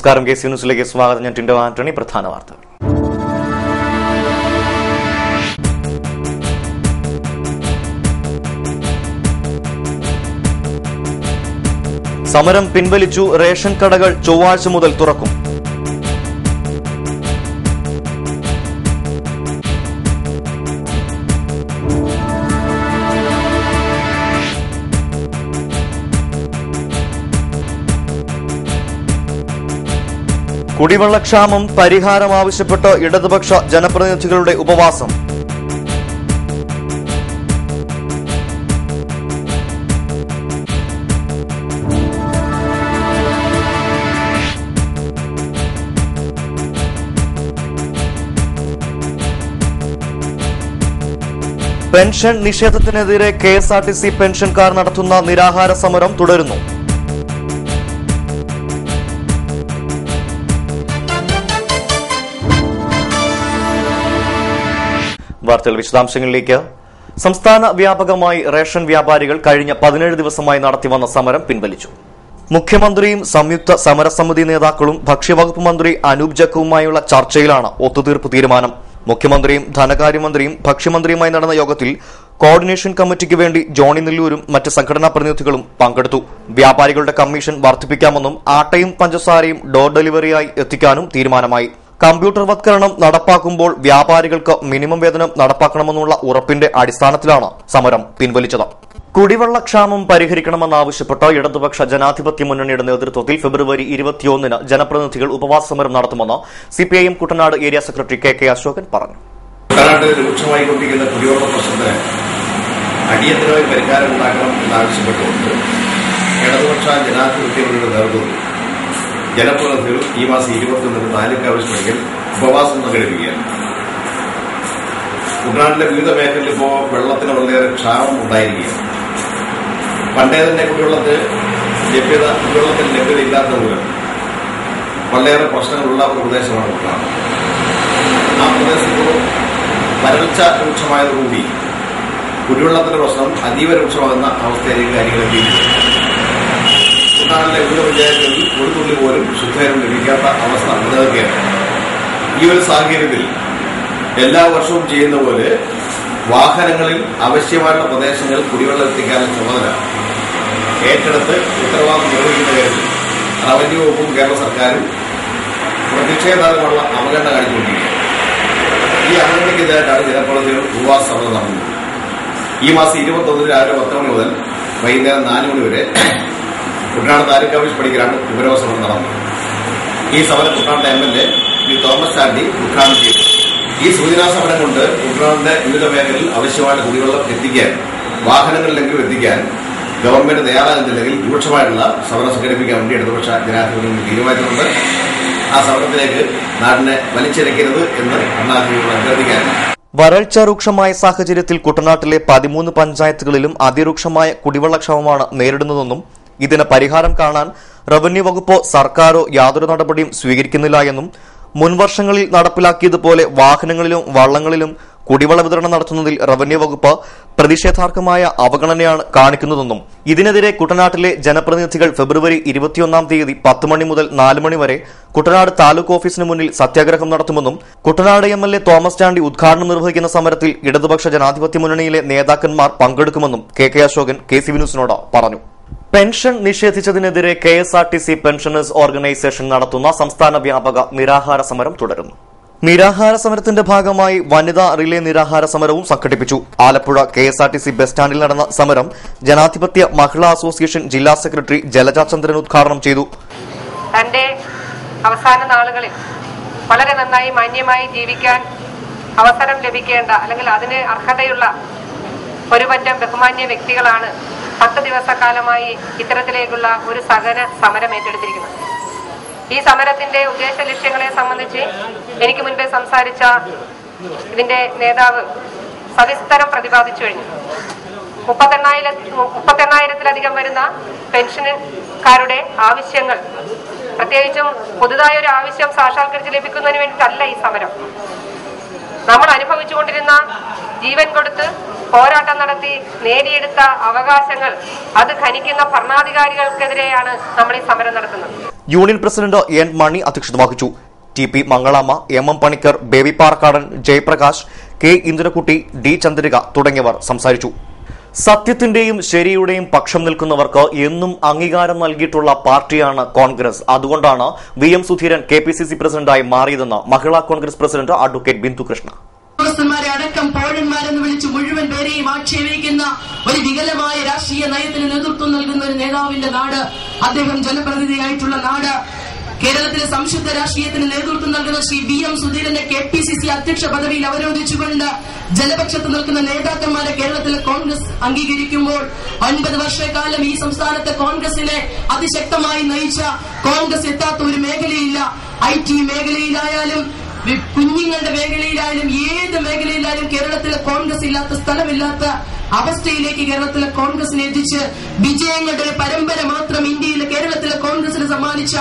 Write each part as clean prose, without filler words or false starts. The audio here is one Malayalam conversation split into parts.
നമസ്കാരം. കെ സി ന്യൂസിലേക്ക് സ്വാഗതം. ഞാൻ ടിൻഡോ ആന്റണി. പ്രധാന വാർത്തകൾ. സമരം പിൻവലിച്ചു. റേഷൻ കടകൾ ചൊവ്വാഴ്ച മുതൽ തുറക്കും. കുടിവെള്ളക്ഷാമം പരിഹാരം ആവശ്യപ്പെട്ട് ഇടതുപക്ഷ ജനപ്രതിനിധികളുടെ ഉപവാസം. പെൻഷൻ നിഷേധത്തിനെതിരെ KSRTC പെൻഷൻകാർ നടത്തുന്ന നിരാഹാര സമരം തുടരുന്നു. വാർത്തകൾ വിശദാംശങ്ങളിലേക്ക്. സംസ്ഥാന വ്യാപകമായി റേഷൻ വ്യാപാരികൾ കഴിഞ്ഞ 17 ദിവസമായി നടത്തിവന്ന സമരം പിൻവലിച്ചു. മുഖ്യമന്ത്രിയും സംയുക്ത സമരസമിതി നേതാക്കളും ഭക്ഷ്യവകുപ്പ് മന്ത്രി അനൂപ് ജക്കവുമായുള്ള ചർച്ചയിലാണ് ഒത്തുതീർപ്പ് തീരുമാനം. മുഖ്യമന്ത്രിയും ധനകാര്യമന്ത്രിയും ഭക്ഷ്യമന്ത്രിയുമായി നടന്ന യോഗത്തിൽ കോർഡിനേഷൻ കമ്മിറ്റിക്ക് വേണ്ടി ജോണി നെല്ലൂരും മറ്റ് സംഘടനാ പ്രതിനിധികളും പങ്കെടുത്തു. വ്യാപാരികളുടെ കമ്മീഷൻ വർദ്ധിപ്പിക്കാമെന്നും ആട്ടയും പഞ്ചസാരയും ഡോർ ഡെലിവറിയായി എത്തിക്കാനും തീരുമാനമായി. കമ്പ്യൂട്ടർവത്കരണം നടപ്പാക്കുമ്പോൾ വ്യാപാരികൾക്ക് മിനിമം വേതനം നടപ്പാക്കണമെന്നുള്ള ഉറപ്പിന്റെ അടിസ്ഥാനത്തിലാണ് സമരം പിൻവലിച്ചത്. കുടിവെള്ളക്ഷാമം പരിഹരിക്കണമെന്നാവശ്യപ്പെട്ട് ഇടതുപക്ഷ ജനാധിപത്യ മുന്നണിയുടെ നേതൃത്വത്തിൽ ഫെബ്രുവരി 21-ന് ജനപ്രതിനിധികൾ ഉപവാസ സമരം നടത്തുമെന്ന് CPIM Kuttanad area secretary KK Ashokan പറഞ്ഞു. കുട്ടനാട്ടിൽ രൂക്ഷമായിക്കൊണ്ടിരിക്കുന്ന കുടിവെള്ള പ്രശ്നത്തിന് അടിയന്തരമായി പരിഹാരം ഉണ്ടാക്കണം എന്നാവശ്യപ്പെട്ടുകൊണ്ട് ഇടതുപക്ഷ ജനാധിപത്യ മുന്നണിയുടെ നേതൃത്വത്തിൽ ജനപ്രതിനിധികൾ ഈ മാസം 21-ന് താലൂക്ക് ആവശ്യമെങ്കിൽ ഉപവാസം സംഘടിപ്പിക്കുകയാണ്. കുട്ടനാട്ടിലെ വിവിധ മേഖലയിൽ ഇപ്പോൾ വെള്ളത്തിന് വളരെയേറെ ക്ഷാമം ഉണ്ടായിരിക്കുകയാണ്. പണ്ടേ തന്നെ കുടിവെള്ളത്തിന് ലഭ്യതയില്ലാത്ത മൂലം വളരെയേറെ പ്രശ്നങ്ങളുള്ള ഒരു പ്രദേശമാണ് കുട്ടനാട്. ആ പ്രദേശത്ത് വരൾച്ച രൂക്ഷമായതോടുകൂടി കുടിവെള്ളത്തിന്റെ പ്രശ്നം അതീവ രൂക്ഷമാകുന്ന അവസ്ഥയിലേക്ക് കാര്യങ്ങൾ എത്തിയിട്ടുണ്ട്. കുട്ടനാട്ടിലെ വിവിധ പഞ്ചായത്തുകളിൽ ഒരു തുള്ളി പോലും ശുദ്ധജലം ലഭിക്കാത്ത അവസ്ഥ നിലനിൽക്കുകയാണ്. ഈ ഒരു സാഹചര്യത്തിൽ എല്ലാ വർഷവും ചെയ്യുന്ന പോലെ വാഹനങ്ങളിൽ ആവശ്യമായുള്ള പ്രദേശങ്ങളിൽ കുടിവെള്ളം എത്തിക്കാനുള്ള ചുമതല ഏറ്റെടുത്ത് ഉത്തരവാദിത്വം നിർവഹിക്കുന്ന കാര്യത്തിൽ റവന്യൂ വകുപ്പും കേരള സർക്കാരും പ്രതിഷേധാർഹമുള്ള അവഗണന കാണിച്ചുകൊണ്ടിരിക്കുകയാണ്. ഈ അവഗണനയ്ക്കെതിരായിട്ടാണ് ജനപ്രതിനിധികൾ ഉപവാസ സമരം നടത്തുന്നത്. ഈ മാസം 21 രാവിലെ 10 മണി മുതൽ വൈകുന്നേരം 4 മണി വരെ കുട്ടനാട് താലൂക്ക് ഓഫീസ് പടിക്കലാണ് ഉപരോധ സമരം നടന്നത്. ഈ സമരം കുട്ടനാട് MLA തോമസ് ചാണ്ടി ഉദ്ഘാടനം ചെയ്തു. ഈ സൂചനാ സമരം കൊണ്ട് കുട്ടനാടിന്റെ വിവിധ മേഖലയിൽ ആവശ്യമായ കുടിവെള്ളം എത്തിക്കാൻ, വാഹനങ്ങളിലെങ്കിലും എത്തിക്കാൻ ഗവൺമെന്റ് തയ്യാറാകുന്നില്ലെങ്കിൽ രൂക്ഷമായിട്ടുള്ള സമരം സംഘടിപ്പിക്കാൻ വേണ്ടി ഇടതുപക്ഷ ജനാധിപത്യം തീരുമാനിച്ചിട്ടുണ്ട്. ആ സമരത്തിലേക്ക് നാടിനെ വലിച്ചിഴക്കരുത് എന്ന് അണ്ണാധിപതിയോട് അഭ്യർത്ഥിക്കാൻ. വരൾച്ച രൂക്ഷമായ സാഹചര്യത്തിൽ കുട്ടനാട്ടിലെ 13 പഞ്ചായത്തുകളിലും അതിരൂക്ഷമായ കുടിവെള്ളക്ഷാമമാണ് നേരിടുന്നതെന്നും ഇതിന് പരിഹാരം കാണാൻ റവന്യൂ വകുപ്പോ സർക്കാരോ യാതൊരു നടപടിയും സ്വീകരിക്കുന്നില്ല എന്നും മുൻവർഷങ്ങളിൽ നടപ്പിലാക്കിയതുപോലെ വാഹനങ്ങളിലും വള്ളങ്ങളിലും കുടിവെള്ള വിതരണം നടത്തുന്നതിൽ റവന്യൂ വകുപ്പ് പ്രതിഷേധാർഹമായ അവഗണനയാണ് കാണിക്കുന്നതെന്നും ഇതിനെതിരെ കുട്ടനാട്ടിലെ ജനപ്രതിനിധികൾ ഫെബ്രുവരി 21-ാം തീയതി 10 മണി മുതൽ 4 മണി വരെ കുട്ടനാട് താലൂക്ക് ഓഫീസിന് മുന്നിൽ സത്യാഗ്രഹം നടത്തുമെന്നും കുട്ടനാട് MLA തോമസ് ചാണ്ടി ഉദ്ഘാടനം നിർവഹിക്കുന്ന സമരത്തിൽ ഇടതുപക്ഷ ജനാധിപത്യ മുന്നണിയിലെ നേതാക്കന്മാർ പങ്കെടുക്കുമെന്നും KK അശോകൻ KCV ന്യൂസിനോട് പറഞ്ഞു. പെൻഷൻ നിഷേധിച്ചതിനെതിരെ KSRTC പെൻഷനേഴ്സ് ഓർഗനൈസേഷൻ നടത്തുന്ന സംസ്ഥാന വ്യാപക നിരാഹാര സമരം തുടരുന്നു. നിരാഹാര സമരത്തിന്റെ ഭാഗമായി വനിതാ റിലേ നിരാഹാര സമരവും സംഘടിപ്പിച്ചു. ആലപ്പുഴ KSRTC ബസ് സ്റ്റാൻഡിൽ നടന്ന സമരം ജനാധിപത്യ മഹിളാ അസോസിയേഷൻ ജില്ലാ സെക്രട്ടറി ജലജ ചന്ദ്രൻ ഉദ്ഘാടനം ചെയ്തു. തന്റെ അവസാന നാളുകളിൽ വളരെ നന്നായി മാന്യമായി ജീവിക്കാൻ അവസരം ലഭിക്കേണ്ട അല്ലെങ്കിൽ അതിന് അർഹതയുള്ള ഒരു പറ്റം ബഹുമാന്യ വ്യക്തികളാണ് 10 ദിവസക്കാലമായി ഇത്തരത്തിലേക്കുള്ള ഒരു സഹന സമരം ഏറ്റെടുത്തിരിക്കുന്നത്. ഈ സമരത്തിന്റെ ഉദ്ദേശ ലക്ഷ്യങ്ങളെ സംബന്ധിച്ച് എനിക്ക് മുൻപേ സംസാരിച്ച ഇതിന്റെ നേതാവ് സവിസ്തരം പ്രതിപാദിച്ചു കഴിഞ്ഞു. 38,000-ത്തിലധികം വരുന്ന പെൻഷൻകാരുടെ ആവശ്യങ്ങൾ, പ്രത്യേകിച്ചും പുതുതായ ഒരു ആവശ്യം സാക്ഷാത്കരിച്ച് ലഭിക്കുന്നതിന് വേണ്ടിയിട്ടല്ല ഈ സമരം. നമ്മൾ അനുഭവിച്ചുകൊണ്ടിരുന്ന ജീവൻ കൊടുത്ത് പോരാട്ടം നടത്തി നേടിയെടുത്ത അവകാശങ്ങൾ അത് ഖനിക്കുന്ന ഭരണാധികാരികൾക്കെതിരെയാണ് നമ്മൾ ഈ സമരം നടത്തുന്നത്. യൂണിയൻ പ്രസിഡന്റ് എൻ മണി അധ്യക്ഷത വഹിച്ചു. TP Mangalamma, MM Panicker, Baby Parkadan, Jayaprakash, K Indirakkutty, D Chandrika തുടങ്ങിയവർ സംസാരിച്ചു. സത്യത്തിന്റെയും ശരിയുടെയും പക്ഷം നിൽക്കുന്നവർക്ക് എന്നും അംഗീകാരം നൽകിയിട്ടുള്ള പാർട്ടിയാണ് കോൺഗ്രസ്. അതുകൊണ്ടാണ് VM സുധീരൻ KPCC പ്രസിഡന്റായി മാറിയതെന്ന് മഹിളാ കോൺഗ്രസ് പ്രസിഡന്റ് അഡ്വക്കേറ്റ് ബിന്ദു കൃഷ്ണ. അടക്കം പൗരന്മാരെന്ന് വിളിച്ച് മുഴുവൻ പേരെയും ആക്ഷേപിക്കുന്ന ഒരു വികലമായ രാഷ്ട്രീയ നയത്തിന് നേതൃത്വം നൽകുന്ന ഒരു നേതാവിന്റെ നാട്, അദ്ദേഹം ജനപ്രതിനിധിയായിട്ടുള്ള നാട്, കേരളത്തിലെ സംശുദ്ധ രാഷ്ട്രീയത്തിന് നേതൃത്വം നൽകുന്ന ശ്രീ VM സുധീരന്റെ KPCC അധ്യക്ഷ പദവിയിൽ അവരോധിച്ചുകൊണ്ട് ജനപക്ഷത്ത് നിൽക്കുന്ന നേതാക്കന്മാരെ കേരളത്തിലെ കോൺഗ്രസ് അംഗീകരിക്കുമ്പോൾ 9 വർഷക്കാലം ഈ സംസ്ഥാനത്തെ കോൺഗ്രസിനെ അതിശക്തമായി നയിച്ച കോൺഗ്രസ് എത്താത്ത ഒരു മേഖലയില്ല. IT മേഖലയിലായാലും കുഞ്ഞുങ്ങളുടെ മേഖലയിലായാലും ഏത് മേഖലയിലായാലും കേരളത്തിലെ കോൺഗ്രസ് ഇല്ലാത്ത സ്ഥലമില്ലാത്ത അവസ്ഥയിലേക്ക് കേരളത്തിലെ കോൺഗ്രസിനെ എത്തിച്ച് വിജയങ്ങളുടെ ഒരു പരമ്പര മാത്രം ഇന്ത്യയിലെ കേരളത്തിലെ കോൺഗ്രസിന് സമ്മാനിച്ച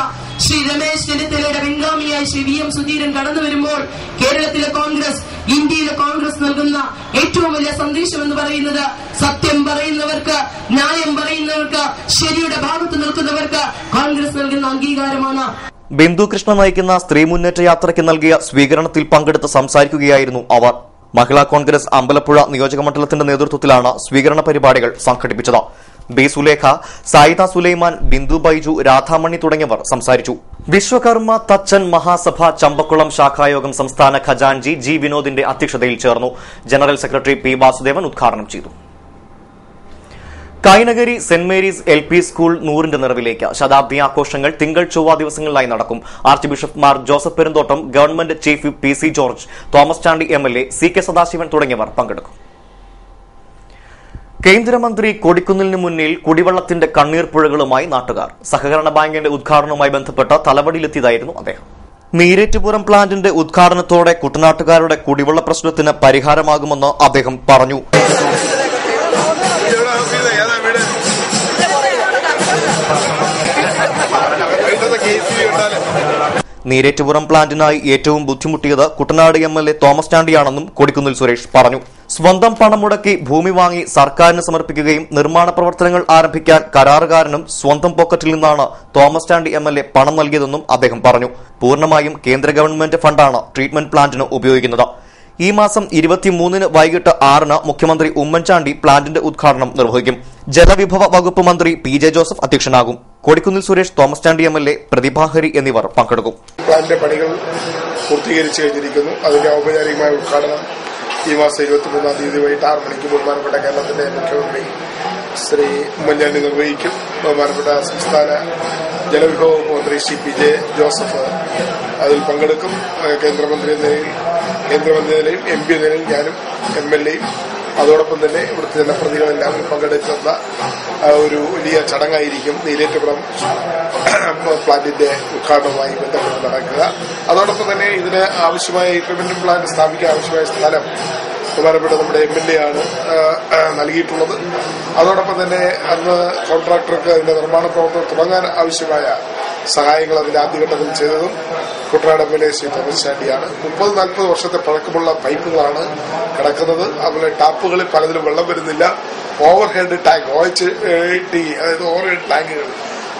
ശ്രീ രമേശ് ചെന്നിത്തലയുടെ പിൻഗാമിയായി ശ്രീ VM സുധീരൻ കടന്നു വരുമ്പോൾ കേരളത്തിലെ കോൺഗ്രസ്, ഇന്ത്യയിലെ കോൺഗ്രസ് നൽകുന്ന ഏറ്റവും വലിയ സന്ദേശം എന്ന് പറയുന്നത് സത്യം പറയുന്നവർക്ക്, ന്യായം പറയുന്നവർക്ക്, ശരിയുടെ ഭാഗത്ത് നിൽക്കുന്നവർക്ക് കോൺഗ്രസ് നൽകുന്ന അംഗീകാരമാണ്. ബിന്ദു കൃഷ്ണ നയിക്കുന്ന സ്ത്രീ മുന്നേറ്റ യാത്രയ്ക്ക് നൽകിയ സ്വീകരണത്തിൽ പങ്കെടുത്ത് സംസാരിക്കുകയായിരുന്നു അവർ. മഹിളാ കോൺഗ്രസ് അമ്പലപ്പുഴ നിയോജകമണ്ഡലത്തിന്റെ നേതൃത്വത്തിലാണ് സ്വീകരണ പരിപാടികൾ സംഘടിപ്പിച്ചത്. B സുലേഖ, സായിദ സുലൈമാൻ, ബിന്ദു ബൈജു, രാധാമണി തുടങ്ങിയവർ സംസാരിച്ചു. വിശ്വകർമ്മ തച്ചൻ മഹാസഭ ചമ്പക്കുളം ശാഖായോഗം സംസ്ഥാന ഖജാൻജി G വിനോദിന്റെ അധ്യക്ഷതയിൽ ചേർന്നു. ജനറൽ സെക്രട്ടറി P വാസുദേവൻ ഉദ്ഘാടനം ചെയ്തു. Kainakary Saint Mary's LP school 100ന്റെ നിറവിലേക്ക് ശതാബ്ദി ആഘോഷങ്ങൾ തിങ്കൾ ചൊവ്വ ദിവസങ്ങളിലായി നടക്കും. Archbishop Mar Joseph Perumthottam, government chief PC George, Thomas Chandy MLA, CK Sadasivan തുടങ്ങിയവർ പങ്കെടുക്കും. കേന്ദ്രമന്ത്രി കൊടിക്കുന്നിലിന് മുന്നിൽ കുടിവെള്ളത്തിന്റെ കണ്ണീർ പുഴകളുമായി നാട്ടുകാർ. സഹകരണ ബാങ്കിന്റെ ഉദ്ഘാടനവുമായി ബന്ധപ്പെട്ട് തലവടിയിലെത്തിയതായിരുന്നു അദ്ദേഹം. നീരേറ്റുപുറം പ്ലാന്റിന്റെ ഉദ്ഘാടനത്തോടെ കുട്ടനാട്ടുകാരുടെ കുടിവെള്ള പ്രശ്നത്തിന് പരിഹാരമാകുമെന്ന് അദ്ദേഹം പറഞ്ഞു. നീരേറ്റുപുറം പ്ലാന്റിനായി ഏറ്റവും ബുദ്ധിമുട്ടിയത് കുട്ടനാട് MLA തോമസ് ചാണ്ടിയാണെന്നും കൊടിക്കുന്നിൽ സുരേഷ് പറഞ്ഞു. സ്വന്തം പണം മുടക്കി ഭൂമി വാങ്ങി സർക്കാരിന് സമർപ്പിക്കുകയും നിർമ്മാണ പ്രവർത്തനങ്ങൾ ആരംഭിക്കാൻ കരാറുകാരനും സ്വന്തം പോക്കറ്റിൽ നിന്നാണ് തോമസ് ചാണ്ടി MLA പണം നൽകിയതെന്നും അദ്ദേഹം പറഞ്ഞു. പൂർണ്ണമായും കേന്ദ്ര ഗവൺമെന്റ് ഫണ്ടാണ് ട്രീറ്റ്മെന്റ് പ്ലാന്റിന് ഉപയോഗിക്കുന്നത്. ഈ മാസം 23-ന് വൈകിട്ട് 6-ന് മുഖ്യമന്ത്രി ഉമ്മൻചാണ്ടി പ്ലാന്റിന്റെ ഉദ്ഘാടനം നിർവഹിക്കും. ജലവിഭവ വകുപ്പ് മന്ത്രി PJ ജോസഫ് അധ്യക്ഷനാകും. കൊടിക്കുന്നിൽ സുരേഷ്, തോമസ് ചാണ്ടി MLA, പ്രതിഭാഹരി എന്നിവർ പങ്കെടുക്കും. പ്ലാന്റിന്റെ പണികൾ പൂർത്തീകരിച്ചു കഴിഞ്ഞിരിക്കുന്നു. അതിന്റെ ഔപചാരികമായ ഉദ്ഘാടനം ഈ മാസം 23-ാം തീയതി വൈകിട്ട് 6 മണിക്ക് ബഹുമാനപ്പെട്ട കേരളത്തിന്റെ മുഖ്യമന്ത്രി ശ്രീ ഉമ്മൻചാണ്ടി നിർവഹിക്കും. ബഹുമാനപ്പെട്ട സംസ്ഥാന ജലവിഭവ വകുപ്പ് മന്ത്രി ശ്രീ PJ ജോസഫ് അതിൽ പങ്കെടുക്കും. കേന്ദ്രമന്ത്രി നിലയിൽ MP നിലയിൽ ഞാനും MLAയും അതോടൊപ്പം തന്നെ ഇവിടുത്തെ ജനപ്രതിനിധികളെല്ലാവരും പങ്കെടുക്കുന്ന ഒരു വലിയ ചടങ്ങായിരിക്കും നീരേറ്റുപുറം പ്ലാന്റിന്റെ ഉദ്ഘാടനവുമായി ബന്ധപ്പെട്ട് നടക്കുക. അതോടൊപ്പം തന്നെ ഇതിന് ആവശ്യമായ ട്രീറ്റ്മെന്റ് പ്ലാന്റ് സ്ഥാപിക്കാൻ ആവശ്യമായ സ്ഥലം ബഹുമാനപ്പെട്ട നമ്മുടെ MLA ആണ് നൽകിയിട്ടുള്ളത്. അതോടൊപ്പം തന്നെ അന്ന് കോൺട്രാക്ടർക്ക് അതിന്റെ നിർമ്മാണ പ്രവർത്തനം തുടങ്ങാൻ ആവശ്യമായ സഹായങ്ങൾ അതിന്റെ ആദ്യഘട്ടത്തിൽ ചെയ്തതും കുട്ടനാട് MLA ശ്രീ തോമസ് ചാണ്ടിയാണ്. 30-40 വർഷത്തെ പഴക്കമുള്ള പൈപ്പുകളാണ് കിടക്കുന്നത്. അതുപോലെ ടാപ്പുകളിൽ പലതിലും വെള്ളം വരുന്നില്ല. ഓവർഹെഡ് ടാങ്ക് OHT, അതായത് ഓവർഹെഡ് ടാങ്കുകൾ,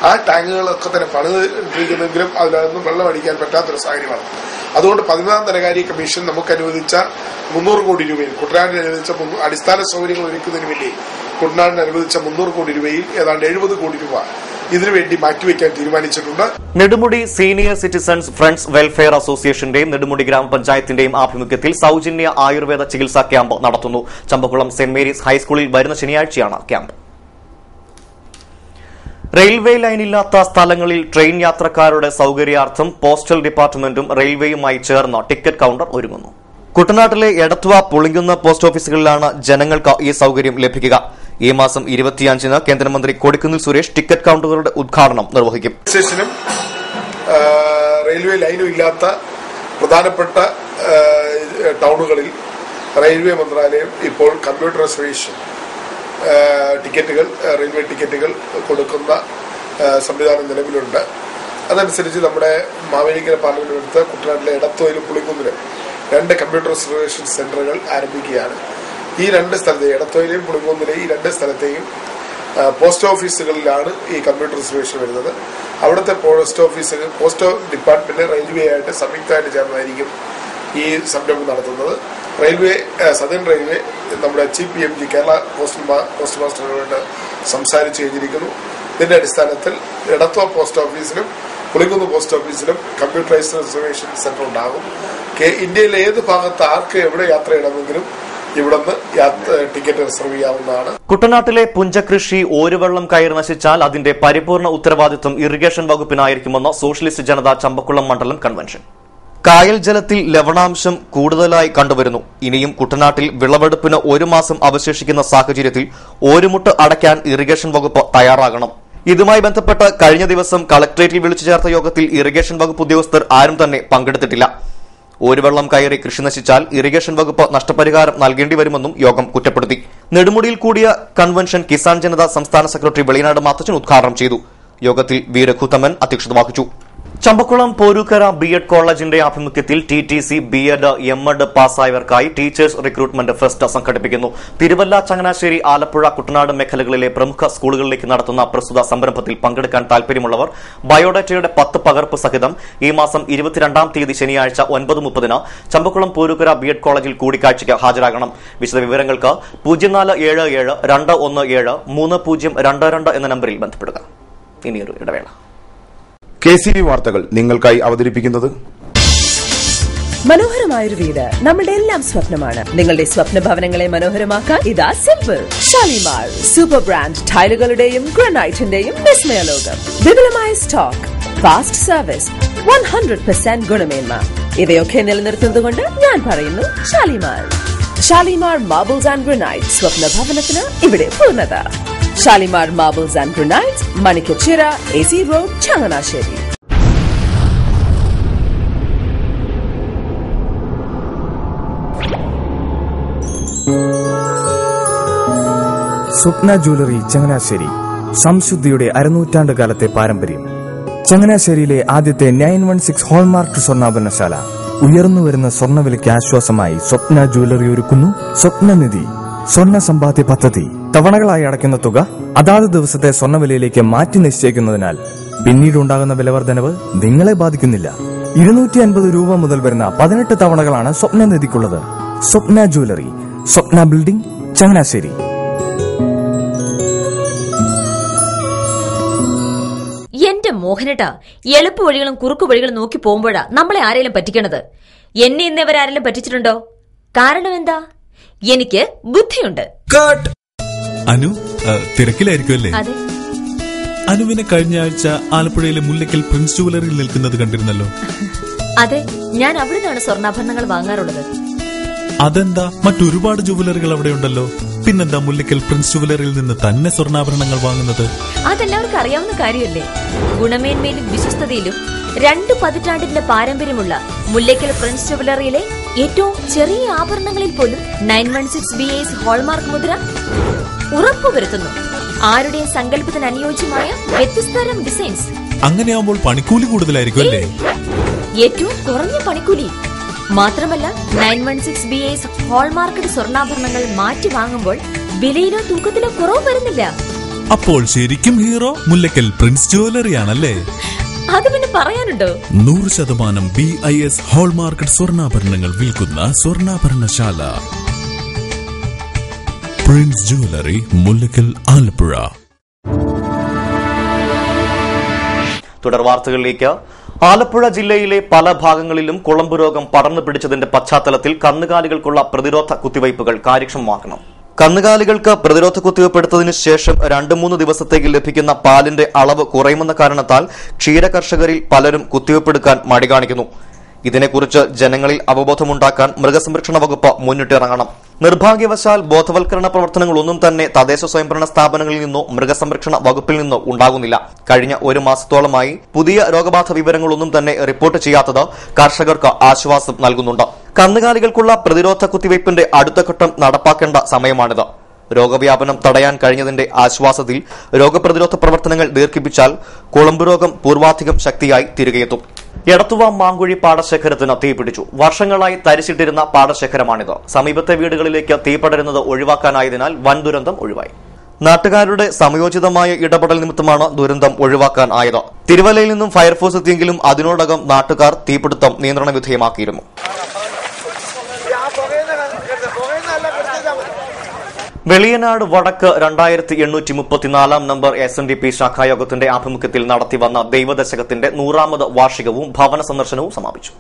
ആ ടാങ്കുകളൊക്കെ തന്നെ പണിതിരിക്കുന്നെങ്കിലും അതിലൊന്നും വെള്ളം അടിക്കാൻ പറ്റാത്തൊരു സാഹചര്യമാണ്. അതുകൊണ്ട് 11ാം ധനകാര്യ കമ്മീഷൻ നമുക്ക് അനുവദിച്ച 300 കോടി രൂപയിൽ കുട്ടനാടിന് അനുവദിച്ച അടിസ്ഥാന സൗകര്യങ്ങൾ ഒരുക്കുന്നതിന് വേണ്ടി കുട്ടനാടിന് അനുവദിച്ച 300 കോടി രൂപയിൽ ഏതാണ്ട് 70 കോടി രൂപ ഇതിനുവേണ്ടി മാറ്റിവെക്കാൻ തീരുമാനിച്ചിട്ടുണ്ട്. Nedumudi senior citizens friends welfare അസോസിയേഷന്റെയും നെടുമുടി ഗ്രാമപഞ്ചായത്തിന്റെയും ആഭിമുഖ്യത്തിൽ സൌജന്യ ആയുർവേദ ചികിത്സാ ക്യാമ്പ് നടത്തുന്നു. ചമ്പക്കുളം സെന്റ് മേരീസ് ഹൈസ്കൂളിൽ വരുന്ന ശനിയാഴ്ചയാണ് ക്യാമ്പ്. റെയിൽവേ ലൈനില്ലാത്ത സ്ഥലങ്ങളിൽ ട്രെയിൻ യാത്രക്കാരുടെ സൌകര്യാർത്ഥം പോസ്റ്റൽ ഡിപ്പാർട്ട്മെന്റും റെയിൽവേയുമായി ചേർന്ന് ടിക്കറ്റ് കൌണ്ടർ ഒരുങ്ങുന്നു. കുട്ടനാട്ടിലെ എടത്വ, പുളിങ്കുന്ന് പോസ്റ്റ് ഓഫീസുകളിലാണ് ജനങ്ങൾക്ക് ഈ സൌകര്യം ലഭിക്കുക. ഈ മാസം 25-ന് കേന്ദ്രമന്ത്രി കൊടിക്കുന്നിൽ സുരേഷ് ടിക്കറ്റ് കൌണ്ടറുകളുടെ ഉദ്ഘാടനം നിർവഹിക്കും. സ്റ്റേഷനും റെയിൽവേ ലൈനും ഇല്ലാത്ത പ്രധാനപ്പെട്ട ടൗണുകളിൽ റെയിൽവേ മന്ത്രാലയം ഇപ്പോൾ കമ്പ്യൂട്ടർ റിസർവേഷൻ ടിക്കറ്റുകൾ, റെയിൽവേ ടിക്കറ്റുകൾ കൊടുക്കുന്ന സംവിധാനം നിലവിലുണ്ട്. അതനുസരിച്ച് നമ്മുടെ മാവേലിക്കര പാർലമെന്റിനടുത്ത് കുട്ടനാട്ടിലെ എടത്വയിലും പുളിങ്കുന്നിലും 2 കമ്പ്യൂട്ടർ റിസർവേഷൻ സെന്ററുകൾ ആരംഭിക്കുകയാണ്. ഈ 2 സ്ഥലത്തെയും എടത്തോയിലെയും പുളിങ്കുന്നിലെയും ഈ 2 സ്ഥലത്തെയും പോസ്റ്റ് ഓഫീസുകളിലാണ് ഈ കമ്പ്യൂട്ടർ റിസർവേഷൻ വരുന്നത്. അവിടുത്തെ പോസ്റ്റ് ഡിപ്പാർട്ട്മെന്റ് റെയിൽവേ ആയിട്ട് സംയുക്തമായിട്ട് ചേർന്നായിരിക്കും ഈ സംരംഭം നടത്തുന്നത്. സദേൺ റെയിൽവേ നമ്മുടെ ചീഫ് PMG കേരള പോസ്റ്റ് മാസ്റ്ററുമായിട്ട് സംസാരിച്ചു കഴിഞ്ഞിരിക്കുന്നു. ഇതിന്റെ അടിസ്ഥാനത്തിൽ എടത്വ പോസ്റ്റ് ഓഫീസിലും പുളിങ്കുന്ന് പോസ്റ്റ് ഓഫീസിലും കമ്പ്യൂട്ടറൈസ്ഡ് റിസർവേഷൻ സെന്റർ ഉണ്ടാകും. ഇന്ത്യയിലെ ഏത് ഭാഗത്ത് ആർക്ക് എവിടെ യാത്ര ചെയ്യണമെങ്കിലും ഇവിടുന്ന് ടിക്കറ്റ് റിസർവ് ചെയ്യാവുന്നതാണ്. കുട്ടനാട്ടിലെ പുഞ്ചകൃഷി ഓരുവെള്ളം കയറി നശിച്ചാൽ അതിന്റെ പരിപൂർണ ഉത്തരവാദിത്വം ഇറിഗേഷൻ വകുപ്പിനായിരിക്കുമെന്ന് സോഷ്യലിസ്റ്റ് ജനത ചമ്പക്കുളം മണ്ഡലം കൺവെൻഷൻ. കായൽ ജലത്തിൽ ലവണാംശം കൂടുതലായി കണ്ടുവരുന്നു. ഇനിയും കുട്ടനാട്ടിൽ വിളവെടുപ്പിന് 1 മാസം അവശേഷിക്കുന്ന സാഹചര്യത്തിൽ ഓരുമുട്ട് അടയ്ക്കാൻ ഇറിഗേഷൻ വകുപ്പ് തയ്യാറാകണം. ഇതുമായി ബന്ധപ്പെട്ട് കഴിഞ്ഞ ദിവസം കളക്ടറേറ്റിൽ വിളിച്ചു ചേർത്ത യോഗത്തിൽ ഇറിഗേഷൻ വകുപ്പ് ഉദ്യോഗസ്ഥർ ആരും തന്നെ പങ്കെടുത്തിട്ടില്ല. ഓരുവെള്ളം കയറി കൃഷി നശിച്ചാൽ ഇറിഗേഷൻ വകുപ്പ് നഷ്ടപരിഹാരം നൽകേണ്ടി വരുമെന്നും യോഗം കുറ്റപ്പെടുത്തി. നെടുമുടിയിൽ കൂടിയ കൺവെൻഷൻ കിസാൻ ജനത സംസ്ഥാന സെക്രട്ടറി വെളിനാട് മാത്തച്ചൻ ഉദ്ഘാടനം ചെയ്തു. യോഗത്തിൽ വി രഘുത്തമൻ അധ്യക്ഷത വഹിച്ചു. ചമ്പക്കുളം പോരൂക്കര BEd കോളേജിന്റെ ആഭിമുഖ്യത്തിൽ TTC BEd MEd പാസ്സായവർക്കായി ടീച്ചേഴ്സ് റിക്രൂട്ട്മെന്റ് ഫെസ്റ്റ് സംഘടിപ്പിക്കുന്നു. തിരുവല്ല, ചങ്ങനാശ്ശേരി, ആലപ്പുഴ, കുട്ടനാട് മേഖലകളിലെ പ്രമുഖ സ്കൂളുകളിലേക്ക് നടത്തുന്ന പ്രസ്തുത സംരംഭത്തിൽ പങ്കെടുക്കാൻ താൽപര്യമുള്ളവർ ബയോഡാറ്റയുടെ 10 പകർപ്പ് സഹിതം ഈ മാസം 22-ാം തീയതി ശനിയാഴ്ച 9:30 ചമ്പക്കുളം പോരൂക്കര BEd കോളേജിൽ കൂടിക്കാഴ്ചയ്ക്ക് ഹാജരാകണം. വിശദവിവരങ്ങൾക്ക് 0477-217-3022 എന്ന നമ്പറിൽ ബന്ധപ്പെടുക. ഇനിയൊരു ഇടവേള. KCV വാർത്തകൾ നിങ്ങൾക്കായി അവതരിപ്പിക്കുന്നത് മനോഹരമായൊരു വീട് നമ്മളുടെ എല്ലാം സ്വപ്നമാണ്. നിങ്ങളുടെ സ്വപ്ന ഭവനങ്ങളെ മനോഹരമാക്കാൻ ഇതാ സിമ്പിൾ. ഷാലിമാർ സൂപ്പർ ബ്രാൻഡ് ടൈലുകളുടെയും ഗ്രാനൈറ്റിന്റെയും വിസ്മയ ലോകം. വിപുലമായ സ്റ്റോക്ക്, ഫാസ്റ്റ് സർവീസ്, 100% ഗുണമേന്മ ഇവയൊക്കെ നിലനിർത്തുന്നതുകൊണ്ട് ഞാൻ പറയുന്നു Shalimar. Shalimar marbles and granite. സ്വപ്ന ഭവനത്തിന് ഇവിടെ പൂർണ്ണത. Shalimar marbles and granite, Manikkachira, AC road, Changanassery. Swapna jewellery Changanassery. സംശുദ്ധിയുടെ അരനൂറ്റാണ്ട് കാലത്തെ പാരമ്പര്യം. ചങ്ങനാശ്ശേരിയിലെ ആദ്യത്തെ 916 ഹോൾമാർക്ക് സ്വർണ്ണാഭരണശാല. ഉയർന്നുവരുന്ന സ്വർണ്ണവിലയ്ക്ക് ആശ്വാസമായി സ്വപ്ന ജ്വല്ലറി ഒരുക്കുന്നു സ്വപ്നനിധി സ്വർണ്ണ സമ്പാദ്യ പദ്ധതി. തവണകളായി അടയ്ക്കുന്ന തുക അതാത് ദിവസത്തെ സ്വർണ്ണവിലയിലേക്ക് മാറ്റി നിശ്ചയിക്കുന്നതിനാൽ പിന്നീടുണ്ടാകുന്ന വിലവർദ്ധനവ് നിങ്ങളെ ബാധിക്കുന്നില്ല. 250 രൂപ മുതൽ വരുന്ന 18 തവണകളാണ് സ്വപ്നനിധിക്കുള്ളത്. സ്വപ്ന ജ്വല്ലറി, സ്വപ്ന ബിൽഡിംഗ്, ചങ്ങനാശ്ശേരി. എന്റെ മോഹനേട്ടാ, എളുപ്പ വഴികളും കുറുക്കു വഴികളും നോക്കി പോകുമ്പോഴാ നമ്മളെ ആരെങ്കിലും പറ്റിക്കണത്. എന്നെ ഇന്നേവരാരെങ്കിലും പറ്റിച്ചിട്ടുണ്ടോ? കാരണം എന്താ? എനിക്ക് ബുദ്ധിയുണ്ട്. അനു തിരക്കിലായിരിക്കുമല്ലേ? അതെ. അനുവിനെ കഴിഞ്ഞ ആഴ്ച ആലപ്പുഴയിലെ മുല്ലയ്ക്കൽ പ്രിൻസ് ജുവലറിയിൽ നിൽക്കുന്നത് കണ്ടിരുന്നല്ലോ. അതെ, ഞാൻ അവിടെ നിന്നാണ് സ്വർണ്ണാഭരണങ്ങൾ വാങ്ങാറുള്ളത്. അതെന്താ, മറ്റൊരുപാട് ജുവലറികൾ അവിടെ ഉണ്ടല്ലോ. പിന്നെന്താ മുല്ലയ്ക്കൽ പ്രിൻസ് ജുവലറിയിൽ നിന്ന് തന്നെ സ്വർണ്ണാഭരണങ്ങൾ വാങ്ങുന്നത്? അതെല്ലാവർക്കും അറിയാവുന്ന കാര്യമല്ലേ. ഗുണമേന്മയിലും വിശ്വസ്തതയിലും 2 പതിറ്റാണ്ടിന്റെ പാരമ്പര്യമുള്ള മുല്ലയ്ക്കൽ പ്രിൻസ് ജുവലറിയിലെ ഏറ്റവും ചെറിയ ആഭരണങ്ങളിൽ പോലും 916 BAS ഹോൾമാർക്ക് മുദ്ര ഉറപ്പുവരുത്തുന്നു. ആരുടെയും സങ്കല്പത്തിന് അനുയോജ്യമായ വ്യത്യസ്തതരം ഡിസൈൻസ്. അങ്ങനെയാവുമ്പോൾ പണിക്കൂലി കൂടുതലായിരിക്കും അല്ലേ? ഏറ്റവും കുറഞ്ഞ പണിക്കൂലി മാത്രമല്ല, 916 BAS ഹോൾമാർക്കറ്റ് സ്വർണ്ണാഭരണങ്ങൾ മാറ്റി വാങ്ങുമ്പോൾ വിലയിലോ തൂക്കത്തിലോ കുറവ് വരുന്നില്ല. അപ്പോൾ ശരിക്കും ഹീറോ മുല്ലയ്ക്കൽ പ്രിൻസ് ജുവലറിയാണല്ലേ? അത് പിന്നെ പറയാനുണ്ടോ? 100% BIS ഹോൾമാർക്കറ്റ് സ്വർണ്ണാഭരണങ്ങൾ വിൽക്കുന്ന സ്വർണ്ണാഭരണശാല പ്രിൻസ് ജുവലറി, മുല്ലയ്ക്കൽ, ആലപ്പുഴ. തുടർ വാർത്തകളിലേക്ക്. ആലപ്പുഴ ജില്ലയിലെ പല ഭാഗങ്ങളിലും കുളമ്പ് രോഗം പടർന്നു പിടിച്ചതിന്റെ പശ്ചാത്തലത്തിൽ കന്നുകാലികൾക്കുള്ള പ്രതിരോധ കുത്തിവയ്പ്പുകൾ കാര്യക്ഷമമാക്കണം. കന്നുകാലികൾക്ക് പ്രതിരോധ കുത്തിവയ്പ് എടുത്തതിനു ശേഷം 2-3 ദിവസത്തേക്ക് ലഭിക്കുന്ന പാലിന്റെ അളവ് കുറയുമെന്ന കാരണത്താൽ ക്ഷീരകർഷകരിൽ പലരും കുത്തിവയ്പെടുക്കാൻ മടി കാണിക്കുന്നു. ഇതിനെക്കുറിച്ച് ജനങ്ങളിൽ അവബോധമുണ്ടാക്കാൻ മൃഗസംരക്ഷണ വകുപ്പ് മുന്നിട്ടിറങ്ങണം. നിർഭാഗ്യവശാൽ ബോധവൽക്കരണ പ്രവർത്തനങ്ങളൊന്നും തന്നെ തദ്ദേശ സ്വയംഭരണ സ്ഥാപനങ്ങളിൽ നിന്നോ മൃഗസംരക്ഷണ വകുപ്പിൽ നിന്നോ ഉണ്ടാകുന്നില്ല. കഴിഞ്ഞ 1 മാസത്തോളമായി പുതിയ രോഗബാധ വിവരങ്ങളൊന്നും തന്നെ റിപ്പോർട്ട് ചെയ്യാത്തത് കർഷകർക്ക് ആശ്വാസം നൽകുന്നുണ്ട്. കന്നുകാലികൾക്കുള്ള പ്രതിരോധ കുത്തിവയ്പിന്റെ അടുത്ത ഘട്ടം നടപ്പാക്കേണ്ട സമയമാണിത്. രോഗവ്യാപനം തടയാൻ കഴിഞ്ഞതിന്റെ ആശ്വാസത്തിൽ രോഗപ്രതിരോധ പ്രവർത്തനങ്ങൾ ദീർഘിപ്പിച്ചാൽ കുളമ്പ് രോഗം പൂർവാധികം ശക്തിയായി തിരികെയെത്തും. എടത്തുവ മാങ്കുഴി പാടശേഖരത്തിന് തീപിടിച്ചു. വർഷങ്ങളായി തരിശിട്ടിരുന്ന പാടശേഖരമാണിത്. സമീപത്തെ വീടുകളിലേക്ക് തീ പടരുന്നത് ഒഴിവാക്കാനായതിനാൽ വൻ ദുരന്തം ഒഴിവായി. നാട്ടുകാരുടെ സമയോചിതമായ ഇടപെടൽ നിമിത്തമാണ് ദുരന്തം ഒഴിവാക്കാൻ ആയത്. തിരുവല്ലയിൽ നിന്നും ഫയർഫോഴ്സ് എത്തിയെങ്കിലും അതിനോടകം നാട്ടുകാർ തീപിടുത്തം നിയന്ത്രണ വിധേയമാക്കിയിരുന്നു. വെളിയനാട് വടക്ക് 2834 നമ്പർ SNDP ശാഖായോഗത്തിന്റെ ആഭിമുഖ്യത്തിൽ നടത്തിവന്ന ദൈവദശകത്തിന്റെ 100ാമത് വാർഷികവും ഭവന സന്ദർശനവും സമാപിച്ചു.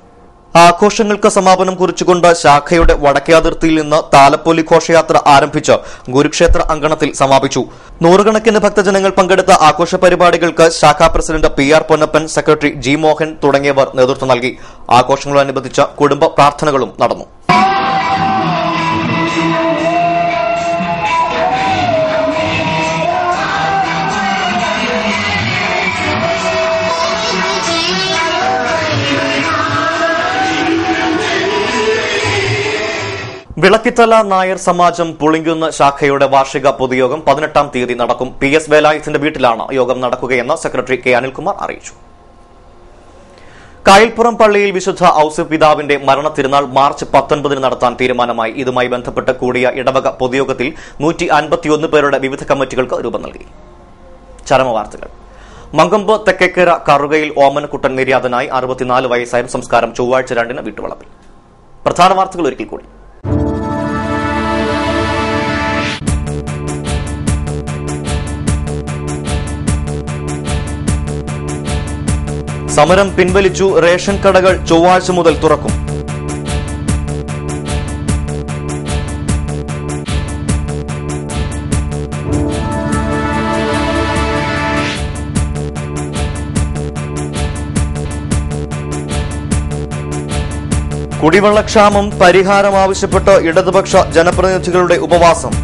ആഘോഷങ്ങൾക്ക് സമാപനം കുറിച്ചുകൊണ്ട് ശാഖയുടെ വടക്കേ അതിർത്തിയിൽ നിന്ന് താലപ്പൊലി ഘോഷയാത്ര ആരംഭിച്ച് ഗുരുക്ഷേത്ര അങ്കണത്തിൽ സമാപിച്ചു. നൂറുകണക്കിന് ഭക്തജനങ്ങൾ പങ്കെടുത്ത ആഘോഷ പരിപാടികൾക്ക് ശാഖാ president PR Ponnappan, secretary G Mohan തുടങ്ങിയവർ നേതൃത്വം നൽകി. ആഘോഷങ്ങളോടനുബന്ധിച്ച് കുടുംബ പ്രാർത്ഥനകളും നടന്നു. വിളക്കിത്തല നായർ സമാജം പുളിങ്കുന്ന് ശാഖയുടെ വാർഷിക പൊതുയോഗം 18ാം തീയതി നടക്കും. PS വേലായുധന്റെ വീട്ടിലാണ് യോഗം നടക്കുകയെന്ന് സെക്രട്ടറി K അനിൽകുമാർ അറിയിച്ചു. കായൽപ്പുറം പള്ളിയിൽ വിശുദ്ധ ഔസേപ്പ് പിതാവിന്റെ മരണ തിരുനാൾ മാർച്ച് 19 നടത്താൻ തീരുമാനമായി. ഇതുമായി ബന്ധപ്പെട്ട് കൂടിയ ഇടവക പൊതുയോഗത്തിൽ 151 പേരുടെ വിവിധ കമ്മിറ്റികൾക്ക് രൂപം നൽകി. ചരമവാർത്തകൾ. മങ്കമ്പ് തെക്കേക്കര കറുകയിൽ ഓമനക്കുട്ടൻ നിര്യാതനായി. 64 വയസ്സായ സംസ്കാരം ചൊവ്വാഴ്ച 2 വീട്ടുവളപ്പിൽ. പ്രധാന വാർത്തകൾ ഒരിക്കൽ കൂടി. സമരം പിൻവലിച്ചു. റേഷൻ കടകൾ ചൊവ്വാഴ്ച മുതൽ തുറക്കും. കുടിവെള്ളക്ഷാമം പരിഹാരം ആവശ്യപ്പെട്ട് ഇടതുപക്ഷ ജനപ്രതിനിധികളുടെ ഉപവാസം.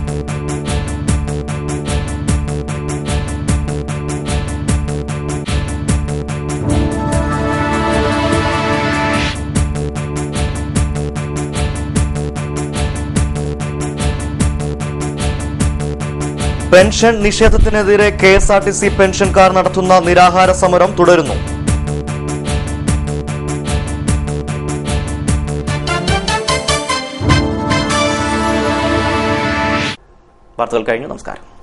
പെൻഷൻ നിഷേധത്തിനെതിരെ KSRTC പെൻഷൻകാർ നടത്തുന്ന നിരാഹാര സമരം തുടരുന്നു. വാർത്തകൾ കഴിഞ്ഞു. നമസ്കാരം.